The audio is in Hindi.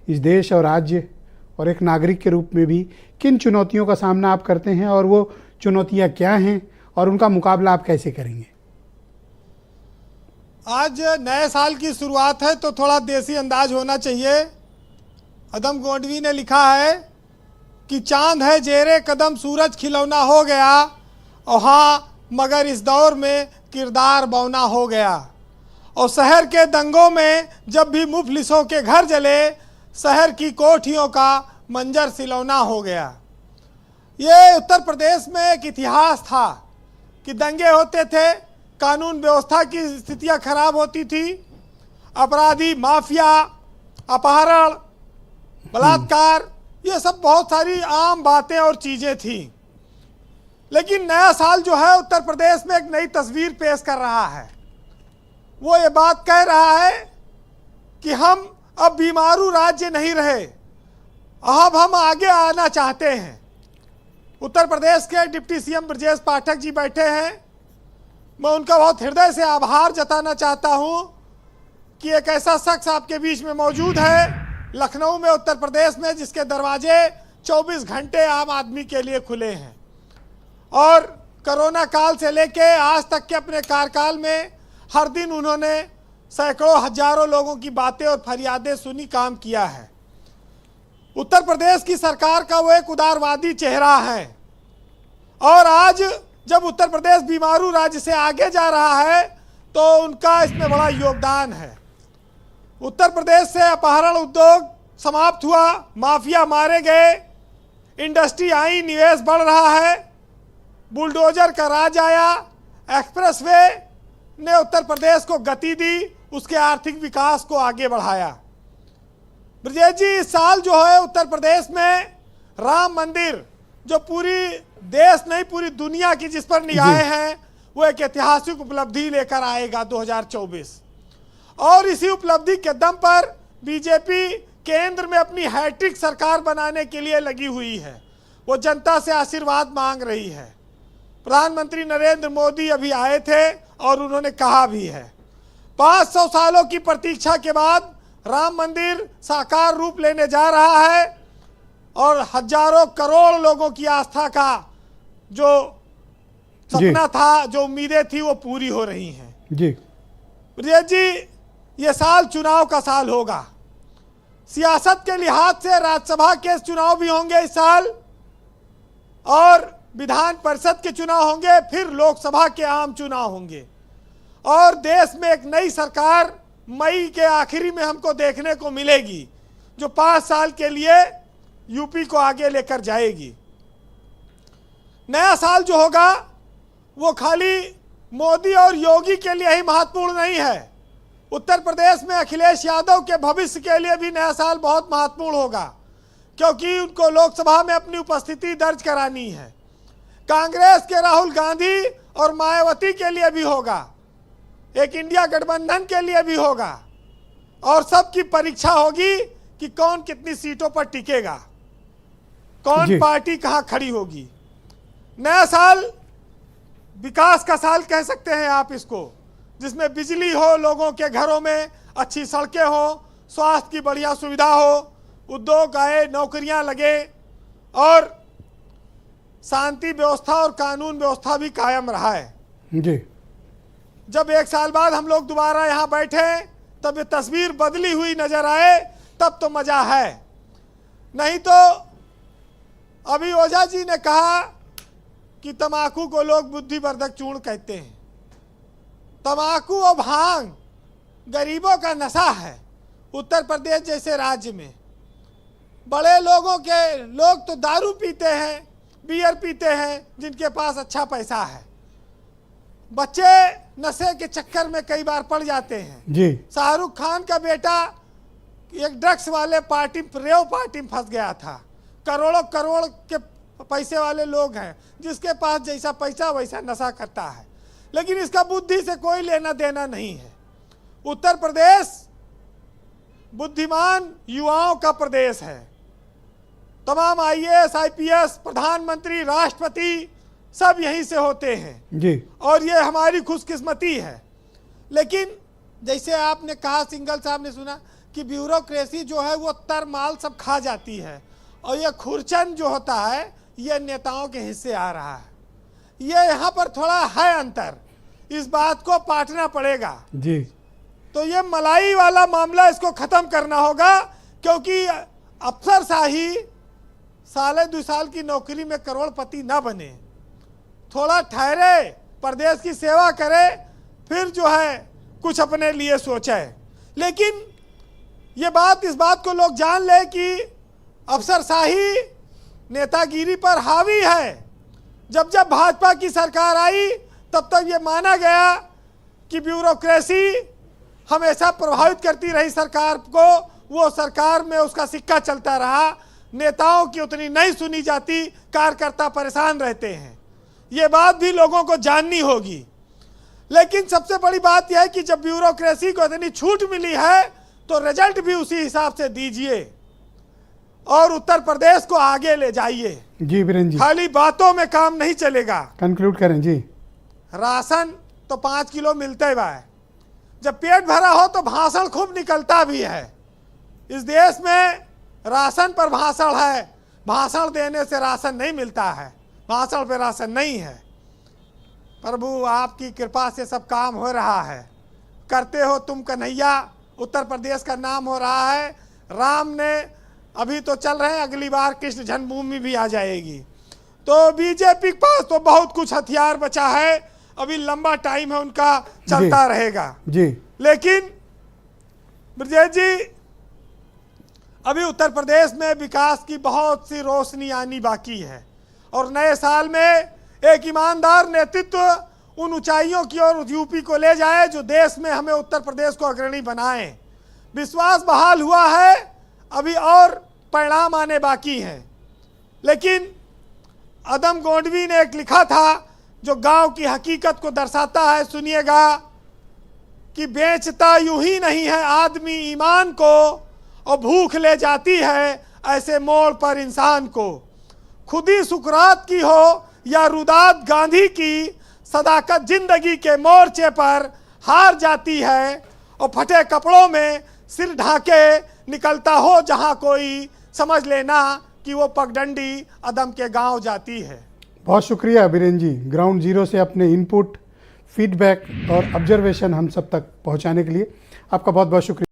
इस देश और राज्य और एक नागरिक के रूप में भी किन चुनौतियों का सामना आप करते हैं और वो चुनौतियां क्या हैं और उनका मुकाबला आप कैसे करेंगे? आज नए साल की शुरुआत है तो थोड़ा देसी अंदाज होना चाहिए। अदम गोंडवी ने लिखा है कि चांद है जेरे कदम सूरज खिलौना हो गया, और हाँ मगर इस दौर में किरदार बौना हो गया। और शहर के दंगों में जब भी मुफलिसों के घर जले, शहर की कोठियों का मंजर सिलौना हो गया। ये उत्तर प्रदेश में एक इतिहास था कि दंगे होते थे, कानून व्यवस्था की स्थितियां खराब होती थी, अपराधी माफिया, अपहरण, बलात्कार, ये सब बहुत सारी आम बातें और चीज़ें थी। लेकिन नया साल जो है उत्तर प्रदेश में एक नई तस्वीर पेश कर रहा है। वो ये बात कह रहा है कि हम अब बीमारू राज्य नहीं रहे, अब हम आगे आना चाहते हैं। उत्तर प्रदेश के डिप्टी सीएम ब्रजेश पाठक जी बैठे हैं। मैं उनका बहुत हृदय से आभार जताना चाहता हूं कि एक ऐसा शख्स आपके बीच में मौजूद है लखनऊ में, उत्तर प्रदेश में, जिसके दरवाजे 24 घंटे आम आदमी के लिए खुले हैं। और कोरोना काल से लेके आज तक के अपने कार्यकाल में हर दिन उन्होंने सैकड़ों हजारों लोगों की बातें और फरियादें सुनी, काम किया है। उत्तर प्रदेश की सरकार का वो एक उदारवादी चेहरा है। और आज जब उत्तर प्रदेश बीमारू राज्य से आगे जा रहा है तो उनका इसमें बड़ा योगदान है। उत्तर प्रदेश से अपहरण उद्योग समाप्त हुआ, माफिया मारे गए, इंडस्ट्री आई, निवेश बढ़ रहा है, बुलडोजर का राज आया, एक्सप्रेसवे ने उत्तर प्रदेश को गति दी, उसके आर्थिक विकास को आगे बढ़ाया। ब्रजेश जी, इस साल जो है उत्तर प्रदेश में राम मंदिर, जो पूरी देश नहीं पूरी दुनिया की जिस पर निगाहें हैं, वो एक ऐतिहासिक उपलब्धि लेकर आएगा 2024। और इसी उपलब्धि के दम पर बीजेपी केंद्र में अपनी हैट्रिक सरकार बनाने के लिए लगी हुई है। वो जनता से आशीर्वाद मांग रही है। प्रधानमंत्री नरेंद्र मोदी अभी आए थे और उन्होंने कहा भी है 500 सालों की प्रतीक्षा के बाद राम मंदिर साकार रूप लेने जा रहा है और हजारों करोड़ लोगों की आस्था का जो सपना था, जो उम्मीदें थी, वो पूरी हो रही हैं। जी ब्रजेश जी, ये साल चुनाव का साल होगा। सियासत के लिहाज से राज्यसभा के चुनाव भी होंगे इस साल, और विधान परिषद के चुनाव होंगे, फिर लोकसभा के आम चुनाव होंगे। और देश में एक नई सरकार मई के आखिरी में हमको देखने को मिलेगी, जो 5 साल के लिए यूपी को आगे लेकर जाएगी। नया साल जो होगा वो खाली मोदी और योगी के लिए ही महत्वपूर्ण नहीं है। उत्तर प्रदेश में अखिलेश यादव के भविष्य के लिए भी नया साल बहुत महत्वपूर्ण होगा, क्योंकि उनको लोकसभा में अपनी उपस्थिति दर्ज करानी है। कांग्रेस के राहुल गांधी और मायावती के लिए भी होगा, एक इंडिया गठबंधन के लिए भी होगा, और सबकी परीक्षा होगी कि कौन कितनी सीटों पर टिकेगा, कौन पार्टी कहां खड़ी होगी। नया साल विकास का साल कह सकते हैं आप इसको, जिसमें बिजली हो, लोगों के घरों में अच्छी सड़कें हो, स्वास्थ्य की बढ़िया सुविधा हो, उद्योग आए, नौकरियां लगे, और शांति व्यवस्था और कानून व्यवस्था भी कायम रहा है। जी, जब 1 साल बाद हम लोग दोबारा यहाँ बैठे तब ये तस्वीर बदली हुई नजर आए, तब तो मजा है। नहीं तो अभी ओझा जी ने कहा कि तम्बाकू को लोग बुद्धिवर्धक चूर्ण कहते हैं। तम्बाकू और भांग गरीबों का नशा है। उत्तर प्रदेश जैसे राज्य में बड़े लोग तो दारू पीते हैं, बियर पीते हैं, जिनके पास अच्छा पैसा है। बच्चे नशे के चक्कर में कई बार पड़ जाते हैं। जी, शाहरुख खान का बेटा एक ड्रग्स वाले रेव पार्टी में फंस गया था। करोड़ों करोड़ के पैसे वाले लोग हैं, जिसके पास जैसा पैसा वैसा नशा करता है, लेकिन इसका बुद्धि से कोई लेना देना नहीं है। उत्तर प्रदेश बुद्धिमान युवाओं का प्रदेश है। तमाम आईएएस, आईपीएस, प्रधानमंत्री, राष्ट्रपति सब यहीं से होते हैं जी, और ये हमारी खुशकिस्मती है। लेकिन जैसे आपने कहा, सिंघल साहब ने सुना कि ब्यूरोक्रेसी जो है वो तरमाल सब खा जाती है और ये खुरचन जो होता है ये नेताओं के हिस्से आ रहा है। ये यहाँ पर थोड़ा है अंतर, इस बात को पाटना पड़ेगा जी। तो ये मलाई वाला मामला इसको खत्म करना होगा, क्योंकि अफसरशाही साल 2 साल की नौकरी में करोड़पति ना बने, थोड़ा ठहरे, प्रदेश की सेवा करे, फिर जो है कुछ अपने लिए सोचे। लेकिन ये बात, इस बात को लोग जान ले कि अफसरशाही नेतागिरी पर हावी है। जब जब भाजपा की सरकार आई तब तक ये माना गया कि ब्यूरोक्रेसी हमेशा प्रभावित करती रही सरकार को, वो सरकार में उसका सिक्का चलता रहा, नेताओं की उतनी नहीं सुनी जाती, कार्यकर्ता परेशान रहते हैं। ये बात भी लोगों को जाननी होगी। लेकिन सबसे बड़ी बात यह है कि जब ब्यूरोक्रेसी को इतनी छूट मिली है तो रिजल्ट भी उसी हिसाब से दीजिए और उत्तर प्रदेश को आगे ले जाइए। जी बीरेन जी, खाली बातों में काम नहीं चलेगा। कंक्लूड करें जी। राशन तो 5 किलो मिलते ही है, जब पेट भरा हो तो भाषण खूब निकलता भी है। इस देश में राशन पर भाषण है, भाषण देने से राशन नहीं मिलता है, भाषण पे राशन नहीं है। प्रभु आपकी कृपा से सब काम हो रहा है, करते हो तुम कन्हैया, उत्तर प्रदेश का नाम हो रहा है। राम ने अभी तो चल रहे हैं, अगली बार कृष्ण जन्मभूमि भी आ जाएगी। तो बीजेपी के पास तो बहुत कुछ हथियार बचा है, अभी लंबा टाइम है उनका, चलता रहेगा जी। लेकिन ब्रजेश जी, अभी उत्तर प्रदेश में विकास की बहुत सी रोशनी आनी बाकी है और नए साल में एक ईमानदार नेतृत्व उन ऊंचाइयों की ओर यूपी को ले जाए जो देश में हमें उत्तर प्रदेश को अग्रणी बनाए। विश्वास बहाल हुआ है, अभी और परिणाम आने बाकी हैं। लेकिन अदम गोंडवी ने एक लिखा था जो गांव की हकीकत को दर्शाता है, सुनिएगा कि बेचता यूं ही नहीं है आदमी ईमान को और भूख ले जाती है ऐसे मोड़ पर इंसान को। खुदी सुकरात की हो या रुदात गांधी की, सदाकत जिंदगी के मोर्चे पर हार जाती है और फटे कपड़ों में सिर ढाके निकलता हो जहां कोई, समझ लेना कि वो पगडंडी अदम के गांव जाती है। बहुत शुक्रिया बीरेन जी, ग्राउंड जीरो से अपने इनपुट, फीडबैक और ऑब्जर्वेशन हम सब तक पहुंचाने के लिए आपका बहुत बहुत शुक्रिया।